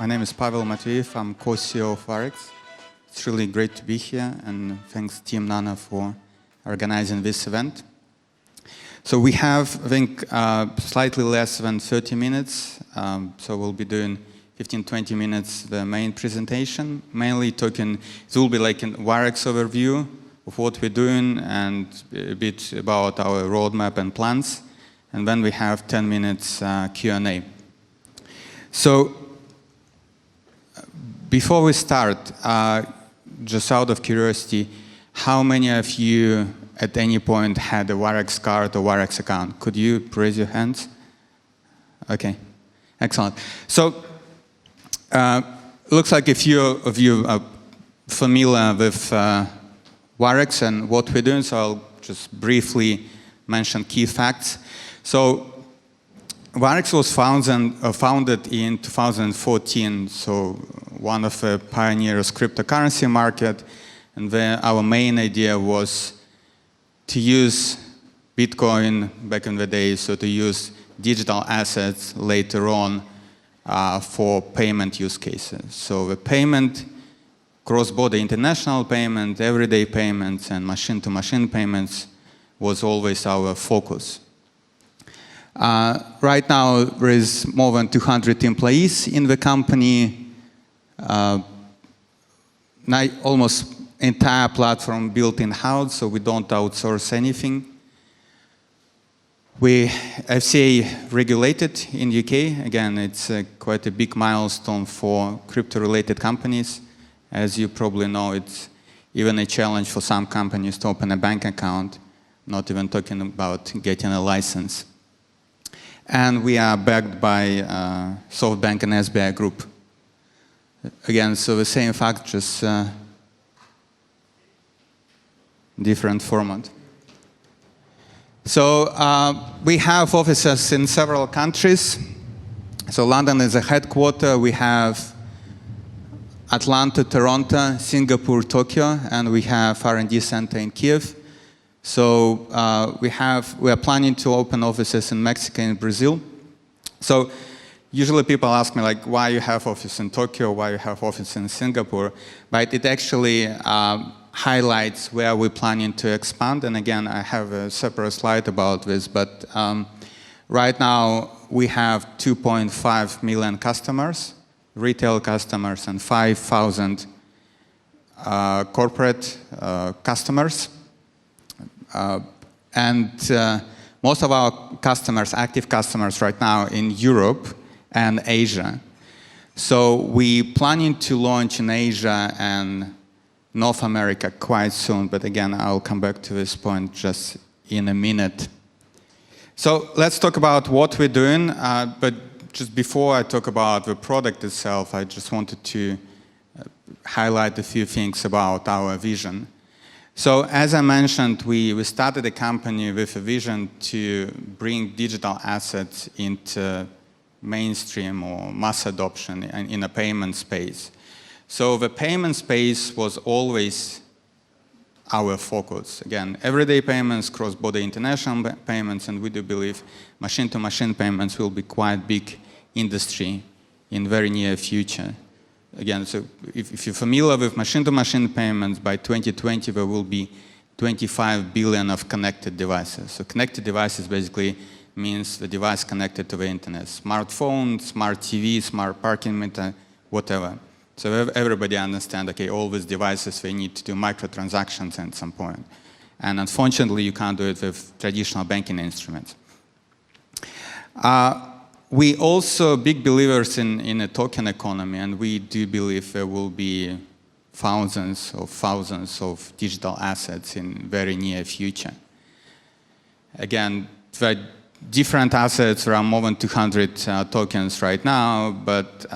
My name is Pavel Matveev. I'm co-CEO of Wirex. It's really great to be here, and thanks Team Nano for organizing this event. So we have, I think, slightly less than 30 minutes. So we'll be doing 15-20 minutes the main presentation, mainly talking, it will be like a Wirex overview of what we're doing and a bit about our roadmap and plans. And then we have 10 minutes Q&A. So before we start, just out of curiosity, how many of you at any point had a Wirex card or Wirex account? Could you raise your hands? Okay, excellent. So looks like a few of you are familiar with Wirex and what we're doing, so I'll just briefly mention key facts. So Wirex was founded in 2014, so one of the pioneers cryptocurrency market, and our main idea was to use Bitcoin back in the day, so to use digital assets later on for payment use cases. So the payment, cross-border international payment, everyday payments, and machine-to-machine payments was always our focus. Right now, there is more than 200 employees in the company. Almost entire platform built in-house, so we don't outsource anything. We FCA regulated in UK. Again, it's quite a big milestone for crypto-related companies. As you probably know, it's even a challenge for some companies to open a bank account, not even talking about getting a license. And we are backed by SoftBank and SBI Group. Again, so the same fact, just different format. So we have offices in several countries. So London is a headquarter. We have Atlanta, Toronto, Singapore, Tokyo, and we have R&D center in Kiev. So we are planning to open offices in Mexico and Brazil. So usually people ask me, like, why you have office in Tokyo, why you have office in Singapore, but it actually highlights where we're planning to expand. And again, I have a separate slide about this, but right now we have 2.5 million customers, retail customers, and 5,000 corporate customers. Most of our customers, active customers right now in Europe and Asia. So we're planning to launch in Asia and North America quite soon, but again, I'll come back to this point just in a minute. So let's talk about what we're doing, but just before I talk about the product itself, I just wanted to highlight a few things about our vision. So as I mentioned, we started a company with a vision to bring digital assets into mainstream or mass adoption in a payment space. So the payment space was always our focus. Again, everyday payments, cross-border international payments, and we do believe machine-to-machine payments will be quite big industry in very near future. Again, so if you're familiar with machine-to-machine payments, by 2020 there will be 25 billion of connected devices. So connected devices basically means the device connected to the internet. Smartphone, smart TV, smart parking meter, whatever. So everybody understands, okay, all these devices, they need to do microtransactions at some point. And unfortunately, you can't do it with traditional banking instruments. We also big believers in a token economy, and we do believe there will be thousands of digital assets in very near future. Again, there are different assets, there are more than 200 tokens right now, but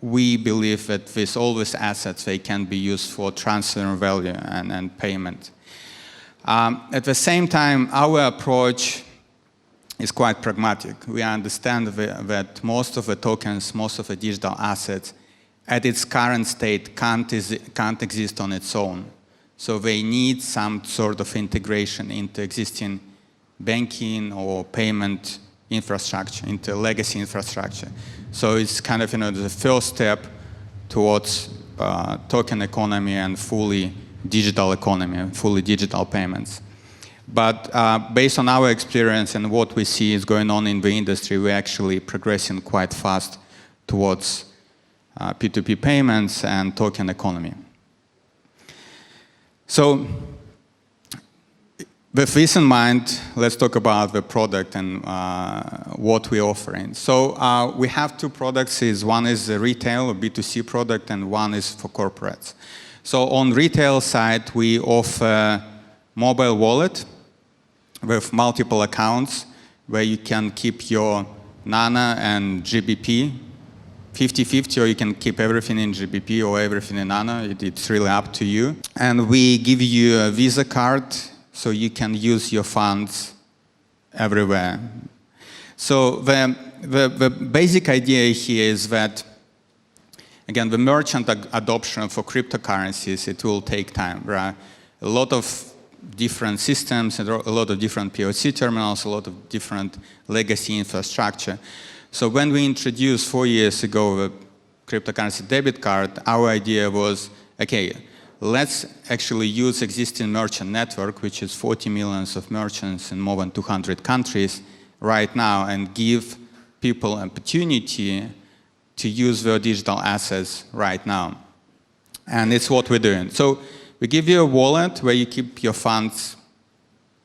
we believe that with all these assets, they can be used for transfer value and payment. At the same time, our approach is quite pragmatic. We understand that most of the tokens, most of the digital assets, at its current state can't exist on its own. So they need some sort of integration into existing banking or payment infrastructure, into legacy infrastructure. So it's kind of the first step towards token economy and fully digital economy, and fully digital payments. But based on our experience and what we see is going on in the industry, we're actually progressing quite fast towards P2P payments and token economy. So with this in mind, let's talk about the product and what we're offering. So we have two products. One is a retail or B2C product, and one is for corporates. So on retail side, we offer mobile wallet with multiple accounts where you can keep your Nano and GBP 50-50, or you can keep everything in GBP or everything in Nano. It's really up to you. And we give you a Visa card so you can use your funds everywhere. So the basic idea here is that, again, the merchant adoption for cryptocurrencies, it will take time. There are a lot of different systems, and a lot of different POC terminals, a lot of different legacy infrastructure. So when we introduced 4 years ago the cryptocurrency debit card, our idea was, okay, let's actually use existing merchant network, which is 40 million of merchants in more than 200 countries right now, and give people an opportunity to use their digital assets right now. And it's what we're doing. So we give you a wallet where you keep your funds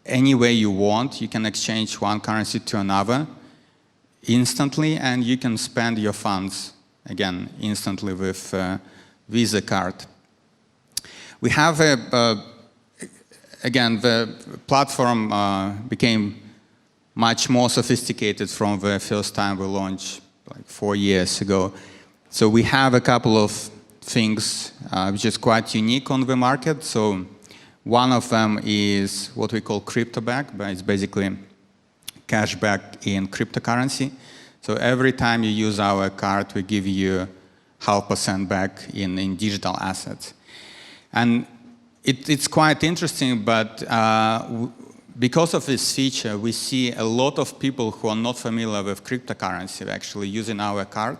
any way you want. You can exchange one currency to another instantly, and you can spend your funds, again, instantly with Visa card. We have again, the platform became much more sophisticated from the first time we launched, like 4 years ago. So we have a couple of things which is quite unique on the market. So one of them is what we call cryptoback, but it's basically cashback in cryptocurrency. So every time you use our card, we give you 0.5% back in digital assets. And it's quite interesting, but because of this feature, we see a lot of people who are not familiar with cryptocurrency actually using our card.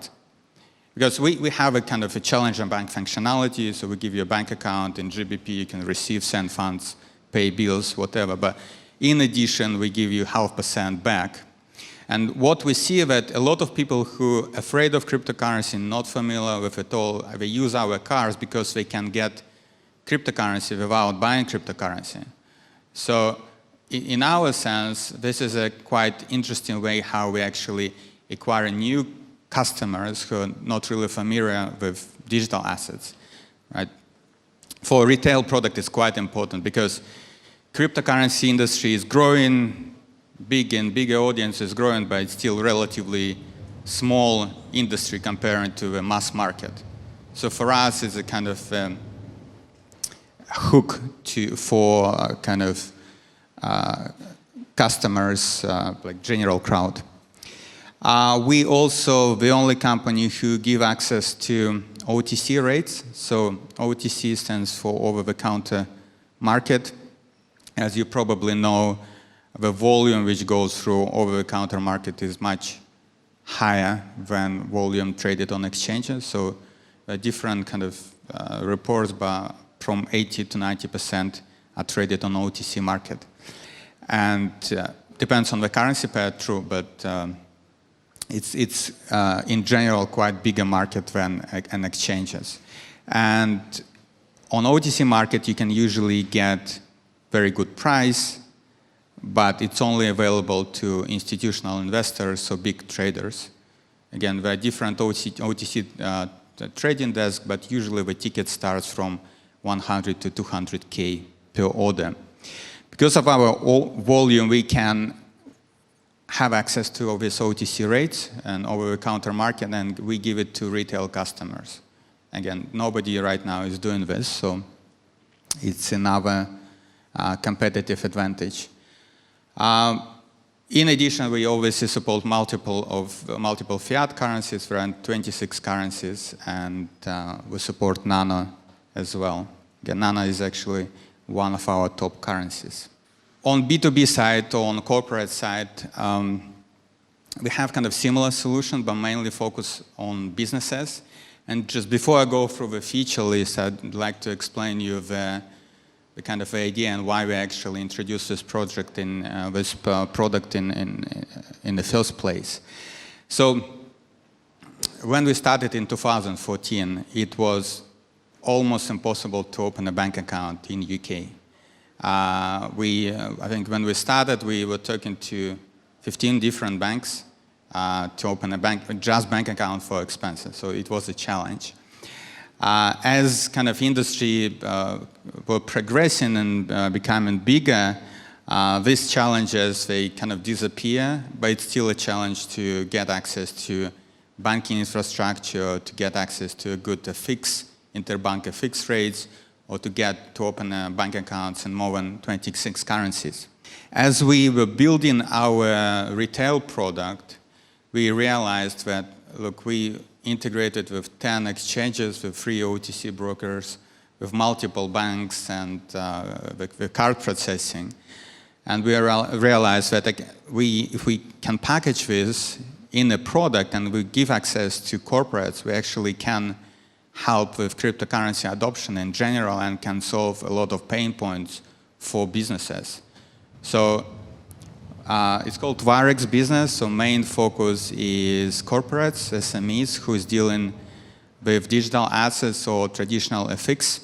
Because we have a kind of a challenger bank functionality, so we give you a bank account in GBP, you can receive, send funds, pay bills, whatever. But in addition, we give you 0.5% back. And what we see that a lot of people who are afraid of cryptocurrency, not familiar with it all, they use our cards because they can get cryptocurrency without buying cryptocurrency. So in our sense, this is a quite interesting way how we actually acquire new customers who are not really familiar with digital assets, right? For a retail product, it's quite important because cryptocurrency industry is growing, big and bigger audience is growing, but it's still relatively small industry compared to the mass market. So for us, it's a kind of hook for kind of customers, like general crowd. We also the only company who give access to OTC rates. So OTC stands for over-the-counter market. As you probably know, the volume which goes through over-the-counter market is much higher than volume traded on exchanges. So different kind of reports, but from 80 to 90% are traded on OTC market. And depends on the currency pair, true, but it's in general quite bigger market than an exchanges. And on OTC market, you can usually get very good price, but it's only available to institutional investors, so big traders. Again, there are different OTC trading desks, but usually the ticket starts from 100 to 200K per order. Because of our volume, we can have access to all these OTC rates and over-the-counter market, and we give it to retail customers. Again, nobody right now is doing this, so it's another competitive advantage. In addition, we obviously support multiple fiat currencies, around 26 currencies, and we support Nano as well. Again, Nano is actually one of our top currencies. On B2B side, or on corporate side, we have kind of similar solution, but mainly focus on businesses. And just before I go through the feature list, I'd like to explain you the kind of idea and why we actually introduced this product in the first place. So when we started in 2014, it was almost impossible to open a bank account in UK. I think when we started, we were talking to 15 different banks to open a bank account for expenses. So it was a challenge. As kind of industry were progressing and becoming bigger, these challenges, they kind of disappear, but it's still a challenge to get access to banking infrastructure, to get access to a good interbank FX rates, or to open bank accounts in more than 26 currencies. As we were building our retail product, we realized that, look, we integrated with 10 exchanges, with 3 OTC brokers, with multiple banks, and the card processing. And we realized that if we can package this in a product and we give access to corporates, we actually can help with cryptocurrency adoption in general and can solve a lot of pain points for businesses. So it's called Wirex Business. So main focus is corporates, SMEs, who is dealing with digital assets or traditional FX.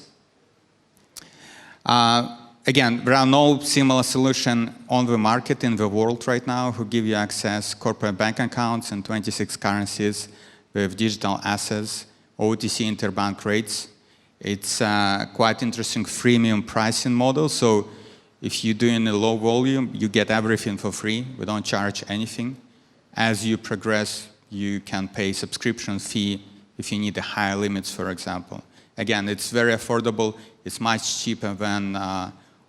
Again, there are no similar solution on the market in the world right now who give you access corporate bank accounts in 26 currencies with digital assets, OTC interbank rates. It's quite interesting freemium pricing model. So if you're doing a low volume, you get everything for free. We don't charge anything. As you progress, you can pay subscription fee if you need a higher limits, for example. Again, it's very affordable. It's much cheaper than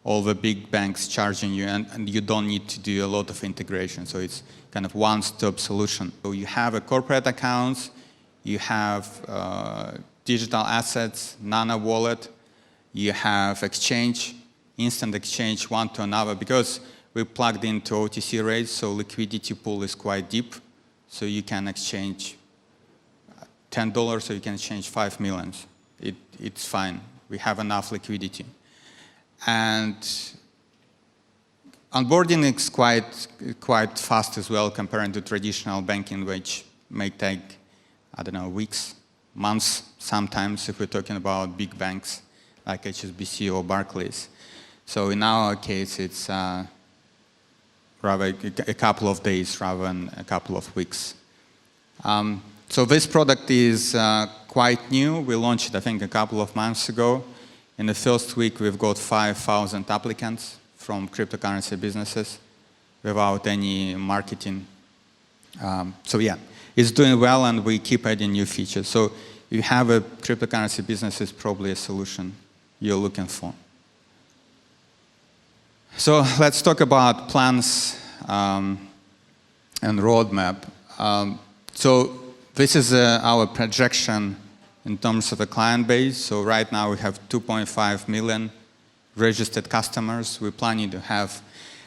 all the big banks charging you, and you don't need to do a lot of integration. So it's kind of one-stop solution. So you have a corporate accounts, you have digital assets, Nano wallet, you have exchange, instant exchange one to another, because we plugged into OTC rates, so liquidity pool is quite deep. So you can exchange $10, so you can exchange 5 million. It's fine. We have enough liquidity. And onboarding is quite fast as well compared to traditional banking, which may take, I don't know, weeks, months, sometimes if we're talking about big banks like HSBC or Barclays. So in our case, it's rather a couple of days rather than a couple of weeks. So this product is quite new. We launched it, I think, a couple of months ago. In the first week, we've got 5,000 applicants from cryptocurrency businesses without any marketing. So yeah, it's doing well, and we keep adding new features. So if you have a cryptocurrency business, it's probably a solution you're looking for. So let's talk about plans and roadmap. So this is our projection in terms of the client base. So right now we have 2.5 million registered customers. We're planning to have,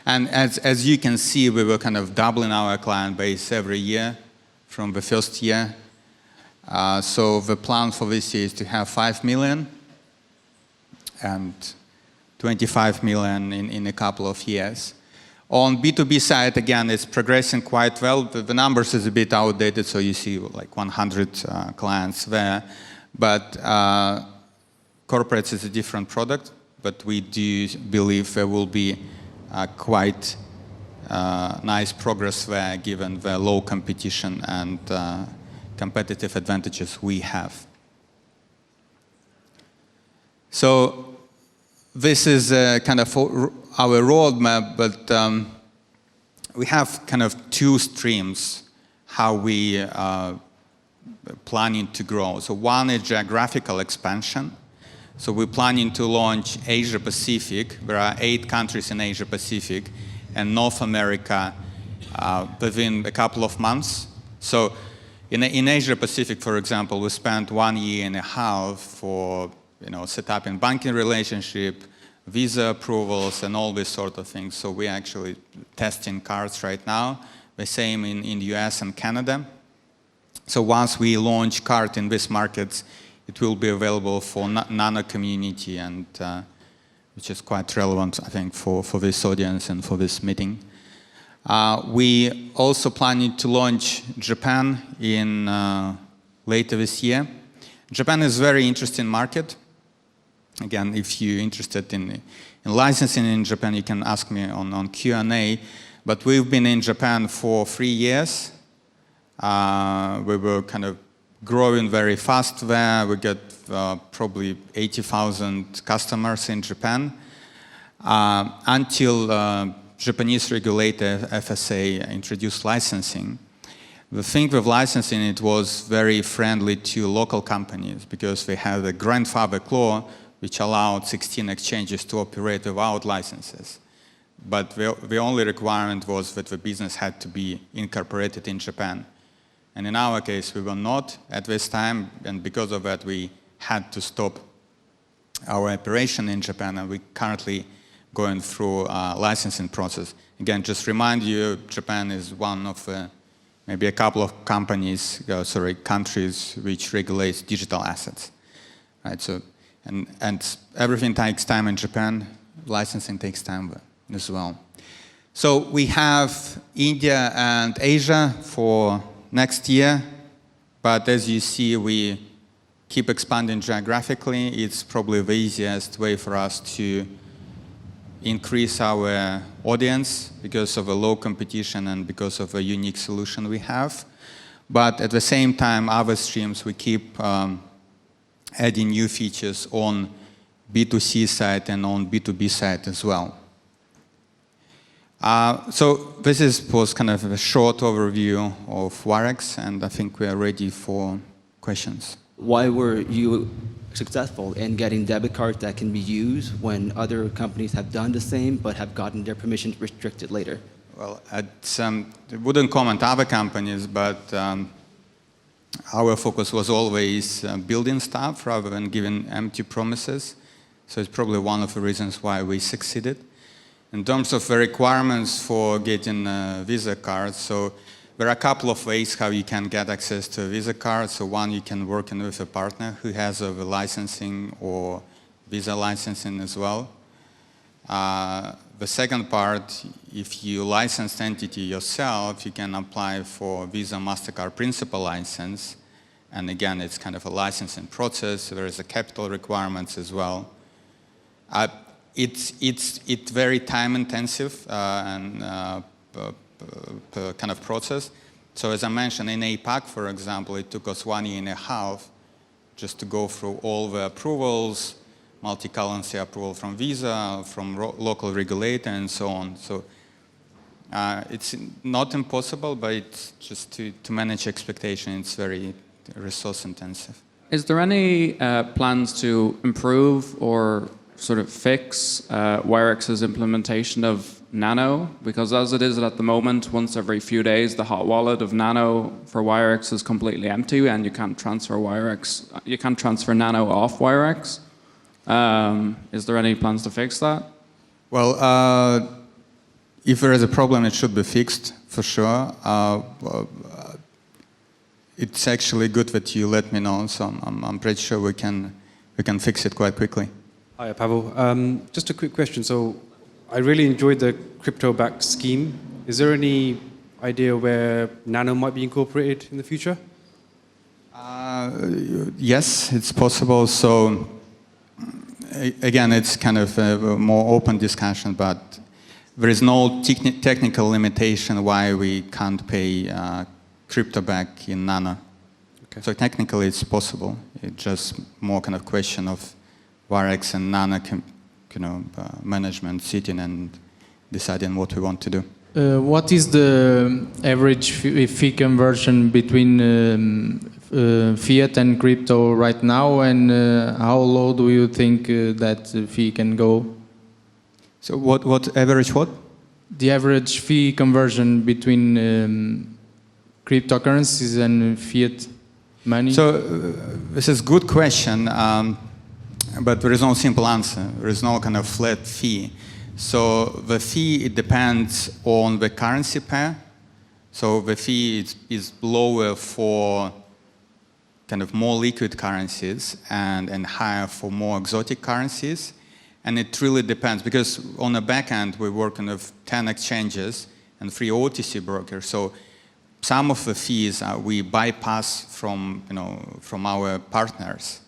and as you can see, we were kind of doubling our client base every year from the first year. So the plan for this year is to have 5 million and 25 million in a couple of years. On B2B side, again, it's progressing quite well. The numbers is a bit outdated, so you see like 100 clients there. But corporates is a different product, but we do believe there will be quite nice progress there given the low competition and competitive advantages we have. So this is kind of our roadmap, but we have kind of two streams how we planning to grow. So one is geographical expansion. So we're planning to launch Asia Pacific. There are 8 countries in Asia Pacific and North America within a couple of months. So in Asia Pacific, for example, we spent 1.5 years for set up in banking relationship, visa approvals, and all these sort of things. So we're actually testing cards right now. The same in the US and Canada. So once we launch card in these markets, it will be available for Nano community, and which is quite relevant, I think, for this audience and for this meeting. We also planning to launch Japan in later this year. Japan is a very interesting market. Again, if you're interested in licensing in Japan, you can ask me on Q&A. But we've been in Japan for 3 years. We were kind of growing very fast there. We got probably 80,000 customers in Japan until Japanese regulator FSA introduced licensing. The thing with licensing, it was very friendly to local companies because they had a grandfather clause which allowed 16 exchanges to operate without licenses. But the only requirement was that the business had to be incorporated in Japan. And in our case, we were not at this time, and because of that, we had to stop our operation in Japan, and we're currently going through a licensing process. Again, just remind you, Japan is one of maybe a couple of countries which regulates digital assets, right? So, and everything takes time in Japan. Licensing takes time as well. So we have India and Asia for next year, but as you see, we keep expanding geographically. It's probably the easiest way for us to increase our audience because of a low competition and because of a unique solution we have. But at the same time, other streams, we keep adding new features on B2C side and on B2B side as well. So this was kind of a short overview of Wirex, and I think we are ready for questions. Why were you successful in getting debit cards that can be used when other companies have done the same but have gotten their permissions restricted later? Well, I wouldn't comment other companies, but our focus was always building stuff rather than giving empty promises. So it's probably one of the reasons why we succeeded. In terms of the requirements for getting a Visa card, so there are a couple of ways how you can get access to a Visa card. So one, you can work with a partner who has a licensing or Visa licensing as well. The second part, if you licensed entity yourself, you can apply for Visa MasterCard principal license. And again, it's kind of a licensing process. There is a capital requirements as well. It's very time intensive and kind of process. So as I mentioned, in APAC, for example, it took us 1.5 years just to go through all the approvals, multi-currency approval from Visa, from local regulator, and so on. So it's not impossible, but it's just to manage expectation, it's very resource intensive. Is there any plans to improve or sort of fix Wirex's implementation of Nano? Because as it is at the moment, once every few days, the hot wallet of Nano for Wirex is completely empty, and you can't transfer Nano off Wirex. Is there any plans to fix that? Well, if there is a problem, it should be fixed for sure. It's actually good that you let me know, so I'm pretty sure we can fix it quite quickly. Hi, Pavel. Just a quick question. So I really enjoyed the crypto-backed scheme. Is there any idea where Nano might be incorporated in the future? Yes, it's possible. So again, it's kind of a more open discussion, but there is no technical limitation why we can't pay crypto back in Nano. Okay. So technically it's possible. It's just more kind of question of Wirex and Nano management sitting and deciding what we want to do. What is the average fee conversion between fiat and crypto right now, and how low do you think that fee can go? So what average what? The average fee conversion between cryptocurrencies and fiat money? So this is a good question, but there is no simple answer. There is no kind of flat fee. So the fee, it depends on the currency pair. So the fee is lower for kind of more liquid currencies and higher for more exotic currencies. And it really depends, because on the back end, we work on 10 exchanges and 3 OTC brokers. So some of the fees we bypass from our partners.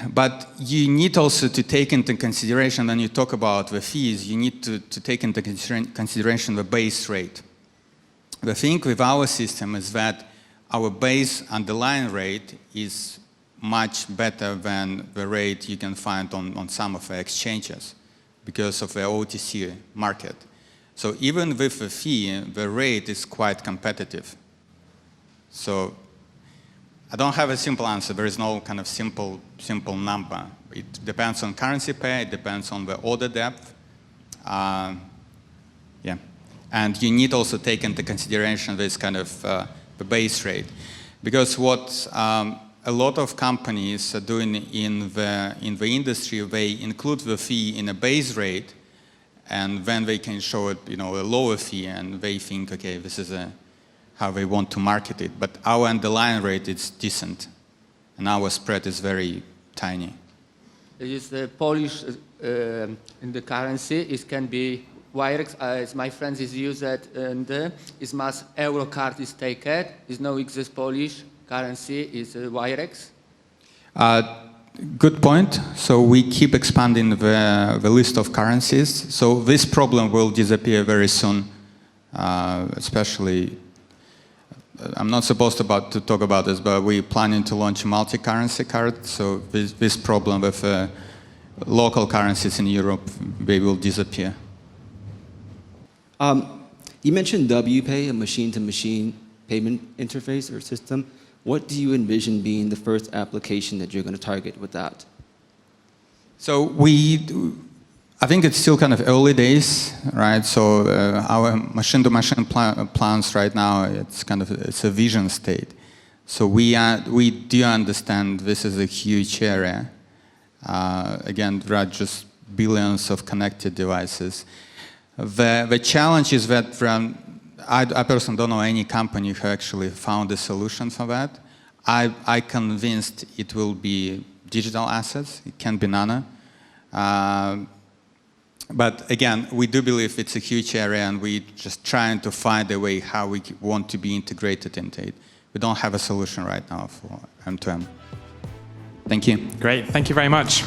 But you need also to take into consideration, when you talk about the fees, you need to take into consideration the base rate. The thing with our system is that our base underlying rate is much better than the rate you can find on some of the exchanges because of the OTC market. So even with the fee, the rate is quite competitive. So I don't have a simple answer. There is no kind of simple number. It depends on currency pair. It depends on the order depth. Yeah, and you need also take into consideration this kind of the base rate, because what a lot of companies are doing in the industry, they include the fee in a base rate, and then they can show it, a lower fee, and they think, okay, this is how they want to market it. But our underlying rate is decent, and our spread is very tiny. It is the Polish in the currency. It can be Wirex, as my friend is used and is mass euro card is taken. Is no exist Polish currency is Wirex. Good point. So we keep expanding the list of currencies. So this problem will disappear very soon, especially. I'm not supposed to talk about this, but we're planning to launch a multi-currency card. So this problem with local currencies in Europe, they will disappear. You mentioned WPay, a machine-to-machine payment interface or system. What do you envision being the first application that you're going to target with that? So I think it's still kind of early days, right? So our machine-to-machine plans right now, it's a vision state. So we do understand this is a huge area. Again, there are just billions of connected devices. The challenge is that I personally don't know any company who actually found a solution for that. I'm convinced it will be digital assets. It can be Nano. But again, we do believe it's a huge area, and we're just trying to find a way how we want to be integrated into it. We don't have a solution right now for M2M. Thank you. Great. Thank you very much.